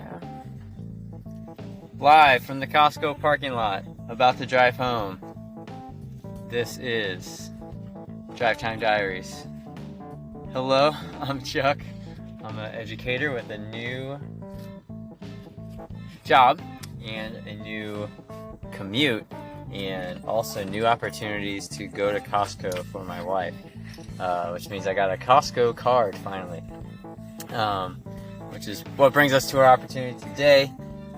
Yeah. Live from the CostCo parking lot, about to drive home. This is Drive Time Diaries. Hello, I'm Chuck. I'm an educator with a new job and a new commute, and also new opportunities to go to Costco for my wife, which means I got a Costco card finally, which is what brings us to our opportunity today.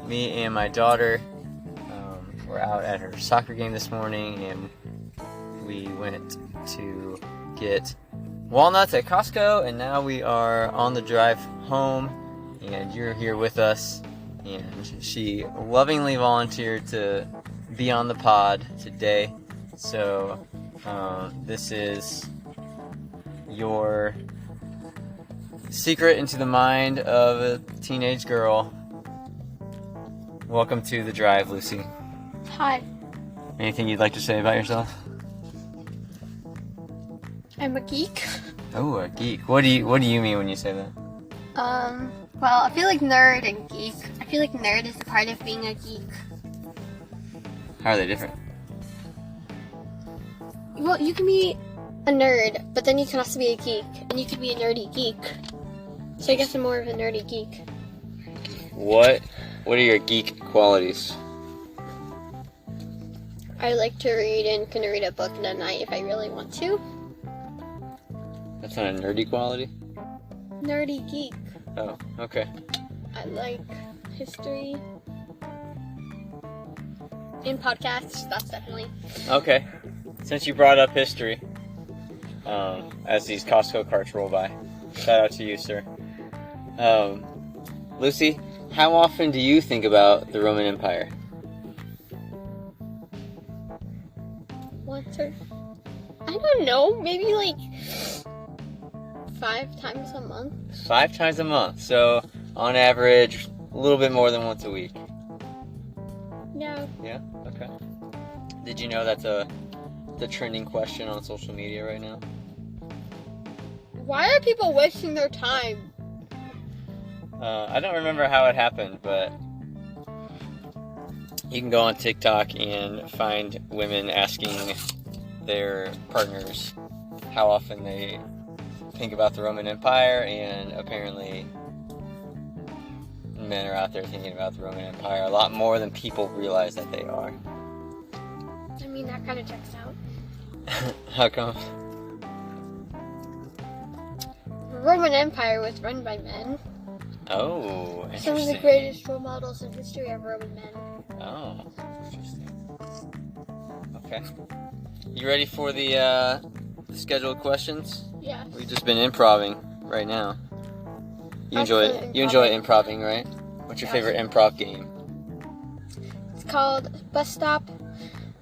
Me and my daughter were out at her soccer game this morning, and we went to get walnuts at Costco, and now we are on the drive home, and you're here with us. And she lovingly volunteered to be on the pod today. So this is your secret into the mind of a teenage girl. Welcome to the drive, Lucy. Hi. Anything you'd like to say about yourself? I'm a geek. Oh, a geek. What do you mean when you say that? Well, I feel like nerd and geek. I feel like nerd is a part of being a geek. How are they different? Well, you can be a nerd, but then you can also be a geek, and you can be a nerdy geek. So I guess I'm more of a nerdy geek. What are your geek qualities? I like to read and can read a book in a night if I really want to. That's not a nerdy quality? Nerdy geek. Oh, okay. I like history. And podcasts, that's definitely. Okay. Since you brought up history, as these Costco carts roll by, shout out to you, sir. Lucy, how often do you think about the Roman Empire? Once or... I don't know, maybe like 5 times a month. 5 times a month, so on average, a little bit more than once a week. Yeah. Yeah? Okay. Did you know that's the trending question on social media right now? Why are people wasting their time? I don't remember how it happened, but you can go on TikTok and find women asking their partners how often they think about the Roman Empire, and apparently men are out there thinking about the Roman Empire a lot more than people realize that they are. I mean, that kind of checks out. How come? The Roman Empire was run by men. Oh, interesting. Some of the greatest role models in history are Roman men. Oh, interesting. Okay. You ready for the scheduled questions? Yeah. We've just been improvising right now. You enjoy improvising, right? What's your favorite improv game? It's called Bus Stop.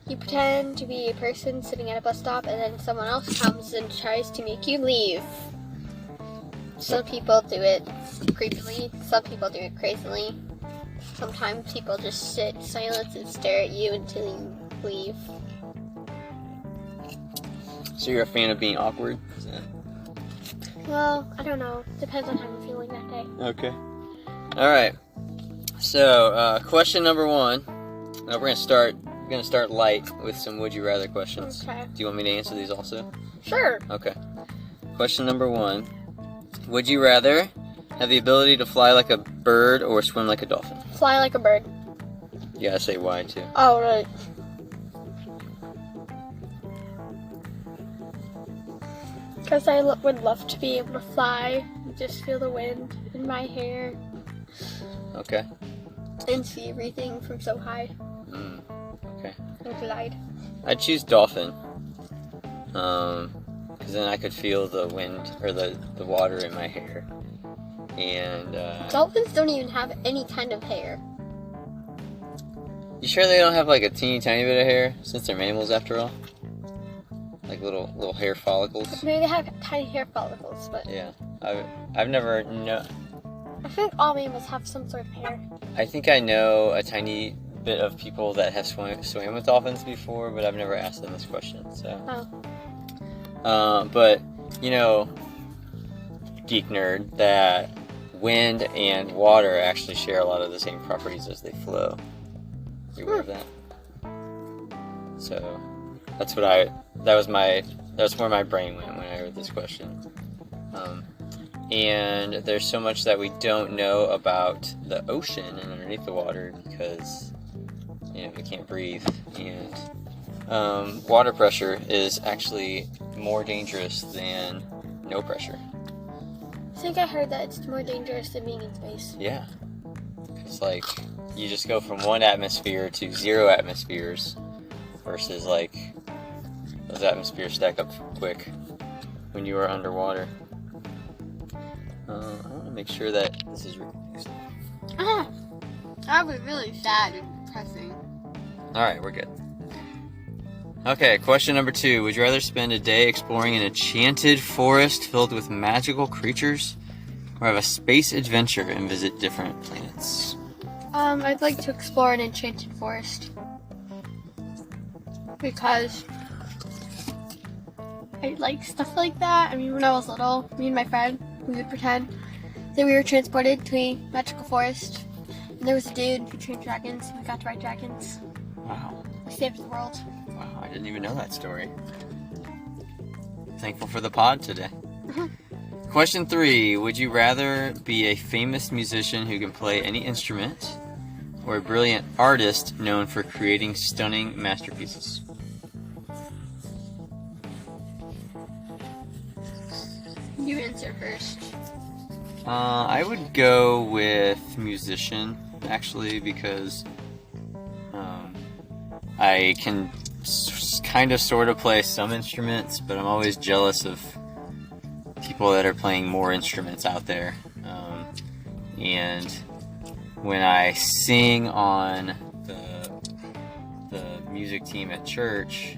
You pretend to be a person sitting at a bus stop, and then someone else comes and tries to make you leave. Some people do it creepily, some people do it crazily. Sometimes people just sit in silence and stare at you until you leave. So you're a fan of being awkward? Is that... Well, I don't know. Depends on how I'm feeling that day. Okay. Alright. So, question number 1. We're gonna start light with some would you rather questions. Okay. Do you want me to answer these also? Sure. Okay. Question number 1. Would you rather have the ability to fly like a bird or swim like a dolphin? Fly like a bird. You gotta say why too. Oh, right. Because I would love to be able to fly, just feel the wind in my hair, Okay. and see everything from so high. Okay. And glide. I'd choose dolphin. Because then I could feel the wind or the water in my hair. And Dolphins don't even have any kind of hair. you sure they don't have like a teeny tiny bit of hair, since they're mammals after all? Like little hair follicles. Maybe they have tiny hair follicles, but Yeah. I've never I think all mammals have some sort of hair. I think I know a tiny bit of people that have swam with dolphins before, but I've never asked them this question. So. Oh. But you know, geek nerd, that wind and water actually share a lot of the same properties as they flow. You aware of that? So that's what that's where my brain went when I heard this question. And there's so much that we don't know about the ocean and underneath the water because, we can't breathe. And water pressure is actually more dangerous than no pressure. I think I heard that it's more dangerous than being in space. Yeah. It's like you just go from 1 atmosphere to 0 atmospheres versus like those atmospheres stack up quick when you are underwater. I want to make sure that this is recording. That was really sad and depressing. Alright, we're good. Okay, question number 2. Would you rather spend a day exploring an enchanted forest filled with magical creatures, or have a space adventure and visit different planets? I'd like to explore an enchanted forest. Because I like stuff like that. I mean, when I was little, me and my friend, we would pretend that we were transported to a magical forest. And there was a dude who trained dragons, and we got to ride dragons. Wow. We saved the world. Wow, I didn't even know that story. Thankful for the pod today. Question 3. Would you rather be a famous musician who can play any instrument, or a brilliant artist known for creating stunning masterpieces? You answer first. I would go with musician, actually, because I can kind of sort of play some instruments, but I'm always jealous of people that are playing more instruments out there. And when I sing on the music team at church,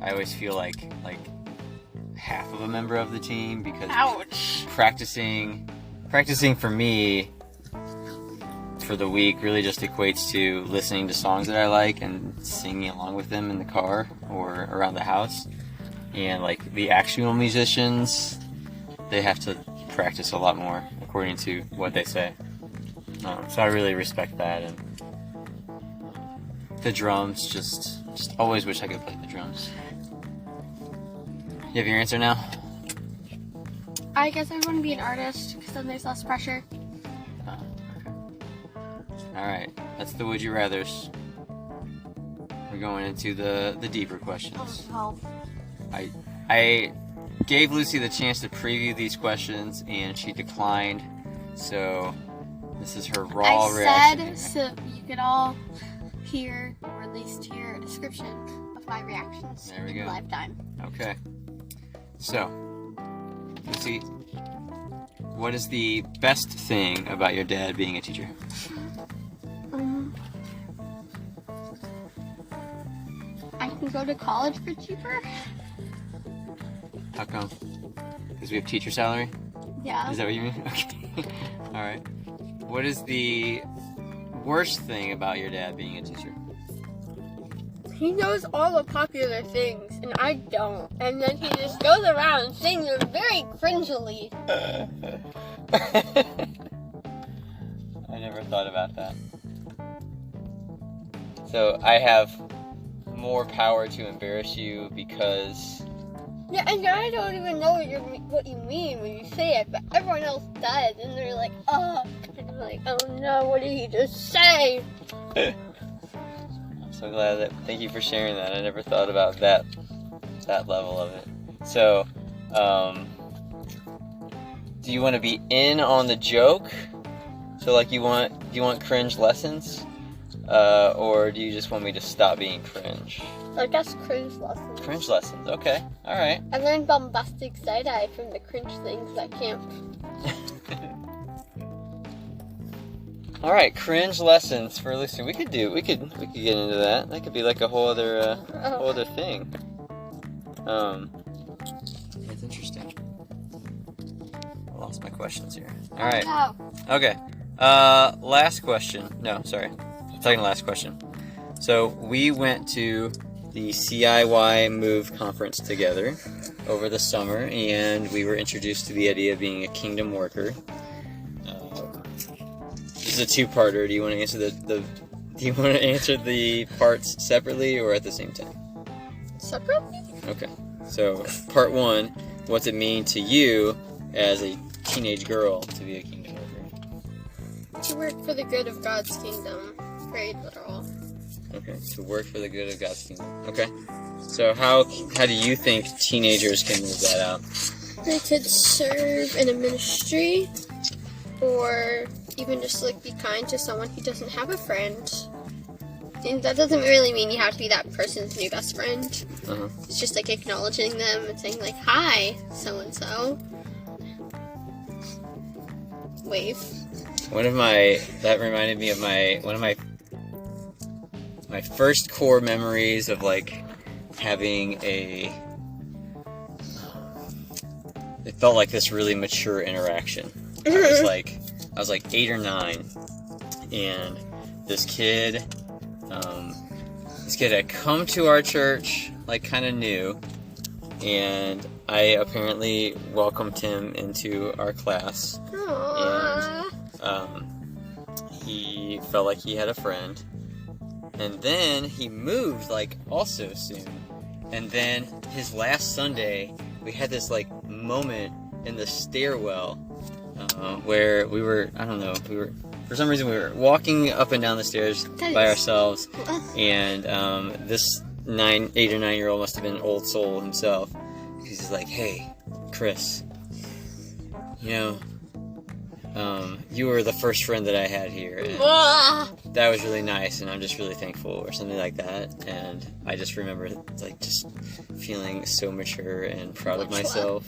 I always feel like half of a member of the team because Ouch. practicing for me for the week really just equates to listening to songs that I like and singing along with them in the car or around the house. And like the actual musicians, they have to practice a lot more according to what they say. So I really respect that. And the drums, just always wish I could play the drums. You have your answer now? I guess I want to be an artist because then there's less pressure. Oh, okay. Alright, that's the would you rathers. We're going into the deeper questions. Oh, I gave Lucy the chance to preview these questions and she declined, so this is her raw reaction. I said so you could all hear, or at least hear, a description of my reactions There we in go. lifetime. Okay. So, Lucy, what is the best thing about your dad being a teacher? I can go to college for cheaper. How come? Because we have teacher salary? Yeah. Is that what you mean? Okay. Alright. What is the worst thing about your dad being a teacher? He knows all the popular things, and I don't. And then he just goes around and sings them very cringily. I never thought about that. So I have more power to embarrass you because... Yeah, and I don't even know what you mean when you say it, but everyone else does, and they're like, oh, and I'm like, oh no, what did he just say? I'm so glad that, thank you for sharing that. I never thought about that level of it. So, do you want to be in on the joke? So like do you want cringe lessons? Or do you just want me to stop being cringe? I guess cringe lessons. Cringe lessons, okay, alright. I learned bombastic side-eye from the cringe things at camp. Alright, cringe lessons for Lucy. We could get into that. That could be like a whole other thing. That's interesting. I lost my questions here. Alright. Oh, Okay. Last question. No, sorry. Second last question. So we went to the CIY Move conference together over the summer, and we were introduced to the idea of being a kingdom worker. This is a two-parter. Do you want to answer the parts separately or at the same time? Separately? Okay. So, part 1, what's it mean to you as a teenage girl to be a kingdom worker? To work for the good of God's kingdom. Very literal. Okay, to work for the good of God's kingdom. Okay. So how do you think teenagers can move that out? They could serve in a ministry, or even just like be kind to someone who doesn't have a friend. And that doesn't really mean you have to be that person's new best friend. Uh-huh. It's just like acknowledging them and saying like, "Hi, so and so." Wave. That reminded me of one of my first core memories of like having it felt like this really mature interaction. I was like 8 or 9, and this kid had come to our church like kind of new, and I apparently welcomed him into our class. Aww. And he felt like he had a friend, and then he moved like also soon, and then his last Sunday we had this like moment in the stairwell where we were for some reason we were walking up and down the stairs by ourselves, and this 8 or 9 year old must have been an old soul himself, because he's like, "Hey, Chris, you were the first friend that I had here, and that was really nice, and I'm just really thankful," or something like that. And I just remember like just feeling so mature and proud of myself.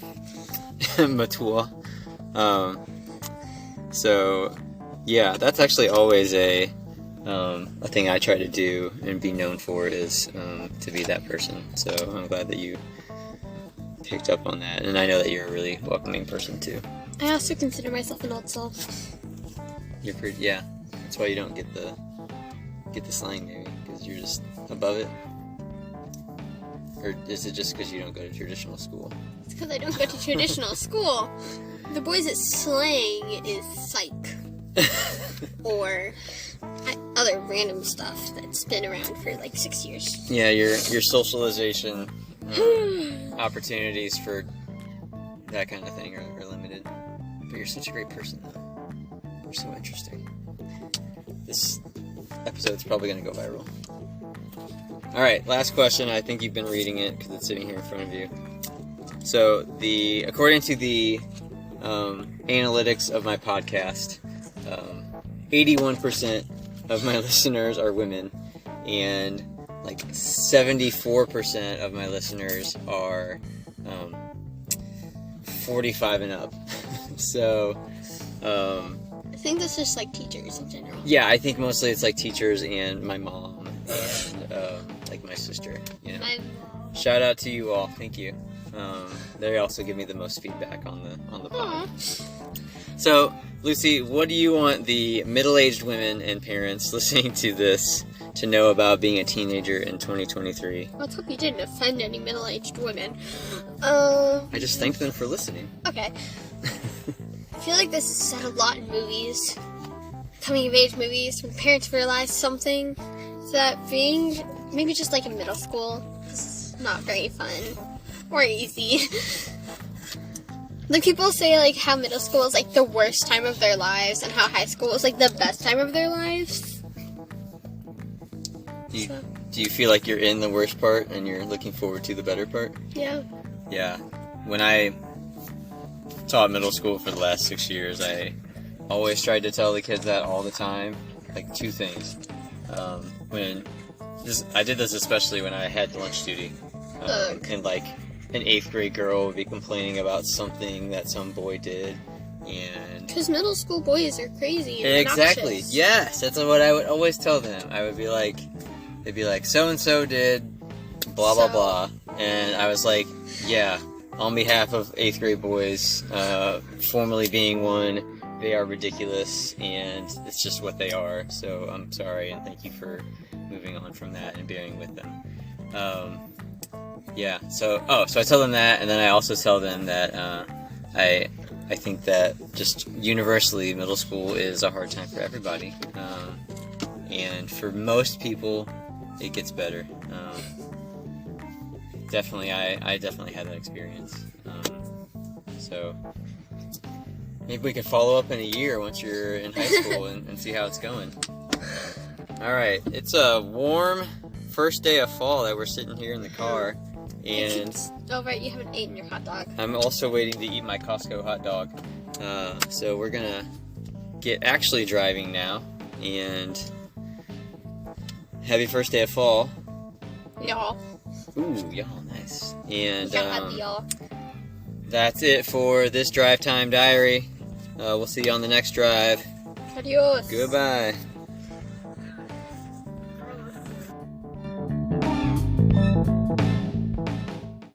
Mature. So yeah, that's actually always a thing I try to do and be known for, is to be that person. So I'm glad that you picked up on that, and I know that you're a really welcoming person too. I also consider myself an old soul. You're pretty, yeah. That's why you don't get the slang, maybe, because you're just above it. Or is it just because you don't go to traditional school? It's because I don't go to traditional school. The boys at slang is psych. Or other random stuff that's been around for like 6 years. Yeah, your socialization opportunities for that kind of thing are limited. But you're such a great person, though. You're so interesting. This episode's probably going to go viral. Alright, last question. I think you've been reading it because it's sitting here in front of you. So, according to the analytics of my podcast, 81% of my listeners are women, and like 74% of my listeners are 45 and up. So, I think that's just like teachers in general. Yeah, I think mostly it's like teachers and my mom and like my sister. Shout out to you all. Thank you. They also give me the most feedback on the pod. So, Lucy, what do you want the middle-aged women and parents listening to this to know about being a teenager in 2023? Let's hope you didn't offend any middle-aged women. I just thanked them for listening. Okay. I feel like this is said a lot in movies, coming-of-age movies, when parents realize something, that being maybe just like in middle school is not very fun or easy. Like, people say, like, how middle school is, like, the worst time of their lives, and how high school is, like, the best time of their lives. Do you feel like you're in the worst part, and you're looking forward to the better part? Yeah. Yeah. When I taught middle school for the last 6 years, I always tried to tell the kids that all the time. Like, 2 things. I did this especially when I had lunch duty. And, like, an 8th grade girl would be complaining about something that some boy did, and... Because middle school boys are crazy and Exactly, obnoxious. yes, that's what I would always tell them. I would be like, they'd be like, so-and-so did blah, blah, blah, and I was like, yeah, on behalf of 8th grade boys, formerly being one, they are ridiculous, and it's just what they are, so I'm sorry, and thank you for moving on from that and bearing with them. Yeah, so I tell them that, and then I also tell them that I I think that just universally middle school is a hard time for everybody. And for most people, it gets better. Definitely, I definitely had that experience. So maybe we can follow up in a year once you're in high school and see how it's going. All right, it's a warm first day of fall that we're sitting here in the car, and oh right, you haven't eaten your hot dog. I'm also waiting to eat my CostCo hot dog. So we're gonna get actually driving now, and happy first day of fall. Y'all. Ooh, y'all, nice. And Y'all. that's it for this drive time diary. We'll see you on the next drive. Adios. Goodbye.